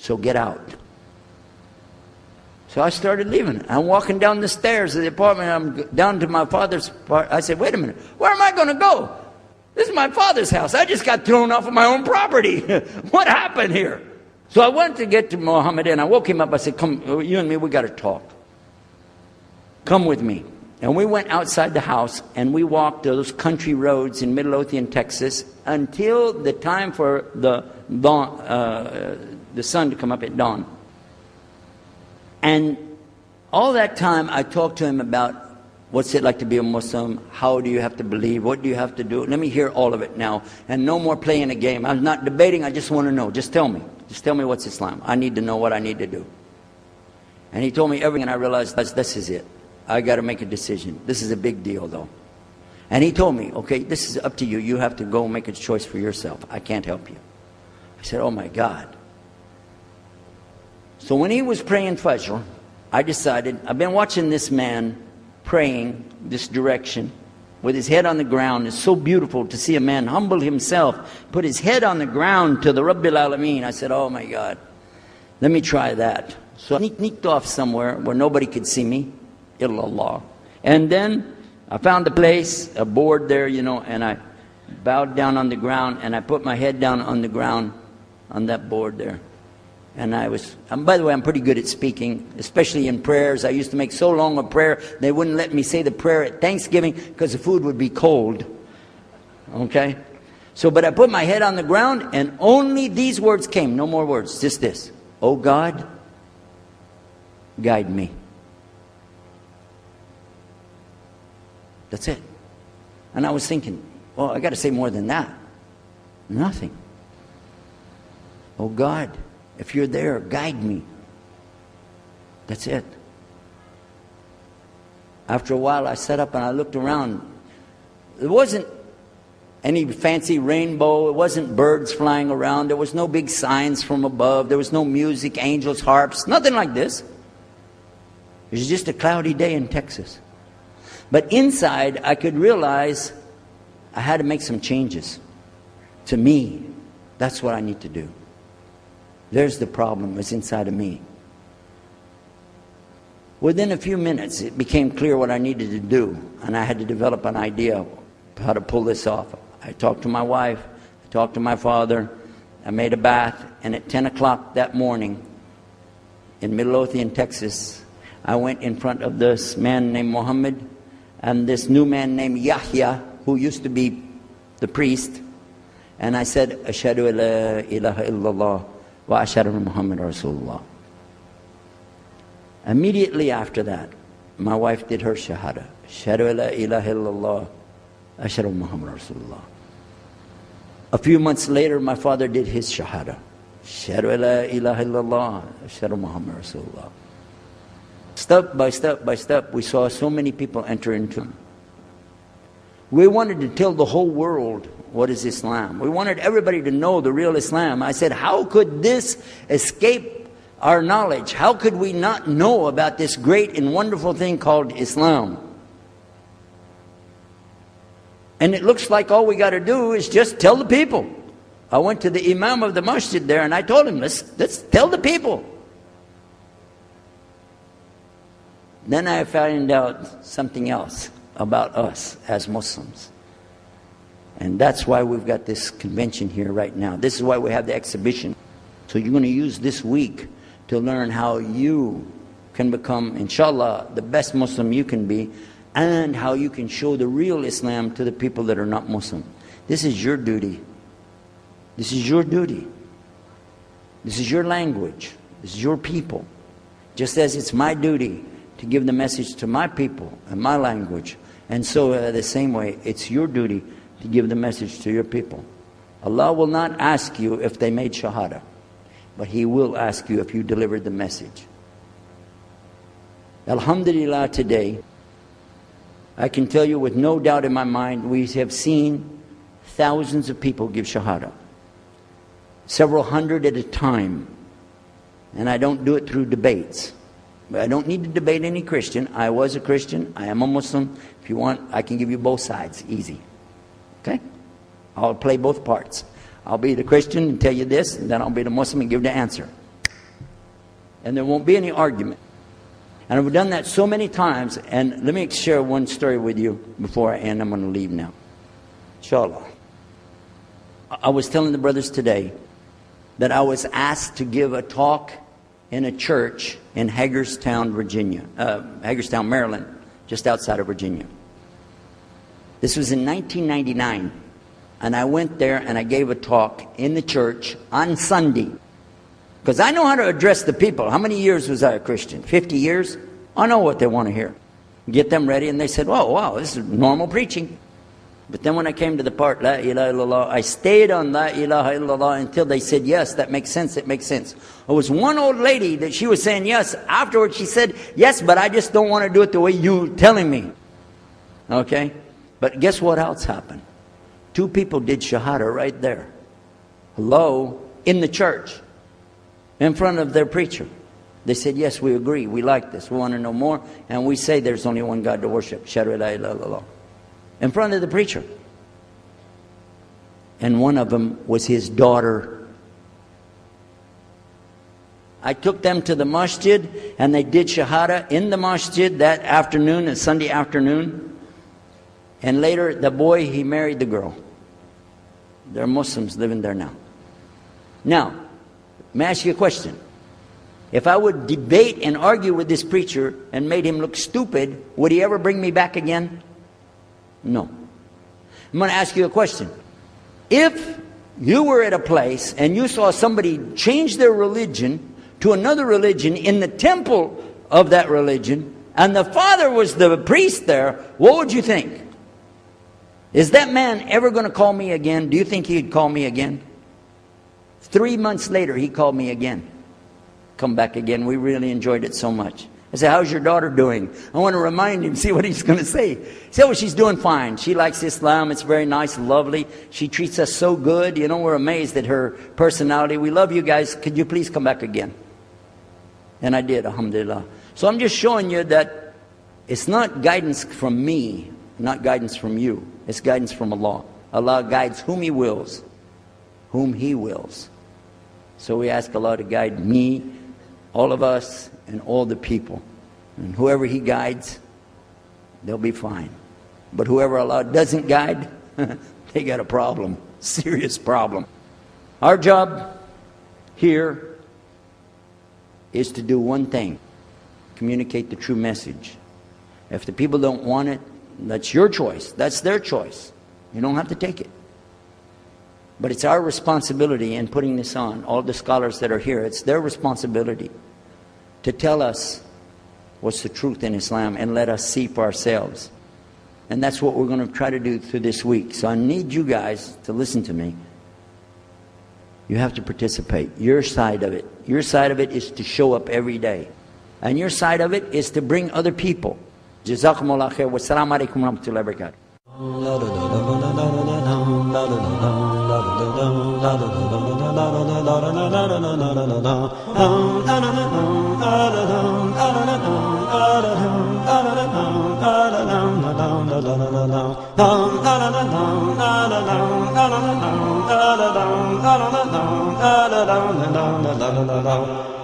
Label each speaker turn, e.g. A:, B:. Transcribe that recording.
A: So get out. So I started leaving. I'm walking down the stairs of the apartment. I'm down to my father's part. I said, wait a minute, where am I going to go? This is my father's house. I just got thrown off of my own property. What happened here? So I went to get to Muhammad and I woke him up. I said, come, you and me, we got to talk. Come with me. And we went outside the house and we walked those country roads in Midlothian, Texas, until the time for the sun to come up at dawn. And all that time I talked to him about what's it like to be a Muslim, how do you have to believe, what do you have to do. Let me hear all of it now. And no more playing a game. I'm not debating, I just want to know. Just tell me. Just tell me what's Islam. I need to know what I need to do. And he told me everything and I realized this is it. I got to make a decision. This is a big deal though. And he told me, okay, this is up to you. You have to go make a choice for yourself. I can't help you. I said, oh my God. So when he was praying Fajr, I decided, I've been watching this man praying this direction with his head on the ground. It's so beautiful to see a man humble himself, put his head on the ground to the Rabbil Alameen. I said, oh my God, let me try that. So I sneaked off somewhere where nobody could see me, illallah. And then I found a place, a board there, and I bowed down on the ground and I put my head down on the ground on that board there. And by the way, I'm pretty good at speaking, especially in prayers. I used to make so long a prayer, they wouldn't let me say the prayer at Thanksgiving because the food would be cold. Okay? So, but I put my head on the ground and only these words came, no more words, just this. Oh God, guide me. That's it. And I was thinking, well, I got to say more than that. Nothing. Oh God, if you're there, guide me. That's it. After a while, I sat up and I looked around. There wasn't any fancy rainbow. It wasn't birds flying around. There was no big signs from above. There was no music, angels, harps, nothing like this. It was just a cloudy day in Texas. But inside, I could realize I had to make some changes. To me, that's what I need to do. There's the problem, it's inside of me. Within a few minutes, it became clear what I needed to do, and I had to develop an idea of how to pull this off. I talked to my wife, I talked to my father, I made a bath, and at 10 o'clock that morning in Midlothian, Texas, I went in front of this man named Muhammad and this new man named Yahya, who used to be the priest, and I said, Ashhadu an la ilaha illallah wa ashhadu anna Muhammad Rasulullah. Immediately after that, my wife did her shahada. Ashhadu an la ilaha illallah, ashhadu anna Muhammad Rasulullah. A few months later, my father did his shahada. Ashhadu an la ilaha illallah, ashhadu anna Muhammad Rasulullah. Step by step by step, we saw so many people enter into him. We wanted to tell the whole world what is Islam. We wanted everybody to know the real Islam. I said, how could this escape our knowledge? How could we not know about this great and wonderful thing called Islam? And it looks like all we got to do is just tell the people. I went to the imam of the masjid there and I told him, let's tell the people. Then I found out something else about us as Muslims. And that's why we've got this convention here right now. This is why we have the exhibition. So you're going to use this week to learn how you can become, inshallah, the best Muslim you can be, and how you can show the real Islam to the people that are not Muslim. This is your duty. This is your duty. This is your language. This is your people. Just as it's my duty to give the message to my people and my language. And so the same way, it's your duty to give the message to your people. Allah will not ask you if they made shahada, but He will ask you if you delivered the message. Alhamdulillah, today, I can tell you with no doubt in my mind, we have seen thousands of people give shahada. Several hundred at a time. And I don't do it through debates. I don't need to debate any Christian. I was a Christian. I am a Muslim. If you want, I can give you both sides. Easy. Okay? I'll play both parts. I'll be the Christian and tell you this, and then I'll be the Muslim and give the answer. And there won't be any argument. And I've done that so many times. And let me share one story with you before I end. I'm going to leave now. Inshallah. I was telling the brothers today that I was asked to give a talk in a church in Hagerstown, Maryland, just outside of Virginia. This was in 1999. And I went there and I gave a talk in the church on Sunday. Because I know how to address the people. How many years was I a Christian? 50 years? I know what they want to hear. Get them ready, and they said, "Oh, wow, this is normal preaching." But then when I came to the part, La ilaha illallah, I stayed on La ilaha illallah until they said, "Yes, that makes sense, it makes sense." There was one old lady that she was saying yes. Afterwards she said, "Yes, but I just don't want to do it the way you're telling me." Okay? But guess what else happened? 2 people did shahada right there. Hello? In the church. In front of their preacher. They said, "Yes, we agree. We like this. We want to know more. And we say there's only one God to worship. Shahadu la ilaha illallah." In front of the preacher. And one of them was his daughter. I took them to the masjid and they did shahada in the masjid that afternoon, a Sunday afternoon. And later the boy, he married the girl. They're Muslims living there now. Now, may I ask you a question? If I would debate and argue with this preacher and made him look stupid, would he ever bring me back again? No. I'm going to ask you a question. If you were at a place and you saw somebody change their religion to another religion in the temple of that religion, and the father was the priest there, what would you think? Is that man ever going to call me again? Do you think he'd call me again? 3 months later, he called me again. Come back again. We really enjoyed it so much. I said, "How's your daughter doing?" I want to remind him, see what he's going to say. He said, "Oh, she's doing fine. She likes Islam. It's very nice, lovely. She treats us so good. You know, we're amazed at her personality. We love you guys. Could you please come back again?" And I did, alhamdulillah. So I'm just showing you that it's not guidance from me, not guidance from you. It's guidance from Allah. Allah guides whom He wills. Whom He wills. So we ask Allah to guide me, all of us, and all the people. And whoever He guides, they'll be fine. But whoever Allah doesn't guide, they got a problem. Serious problem. Our job here is to do one thing. Communicate the true message. If the people don't want it, that's your choice. That's their choice. You don't have to take it. But it's our responsibility in putting this on. All the scholars that are here, it's their responsibility to tell us what's the truth in Islam and let us see for ourselves. And that's what we're going to try to do through this week. So I need you guys to listen to me. You have to participate. Your side of it. Your side of it is to show up every day. And your side of it is to bring other people. Jazakumullah khair. Wassalamu alaikum wa rahmatullahi wa barakatuh.
B: la la la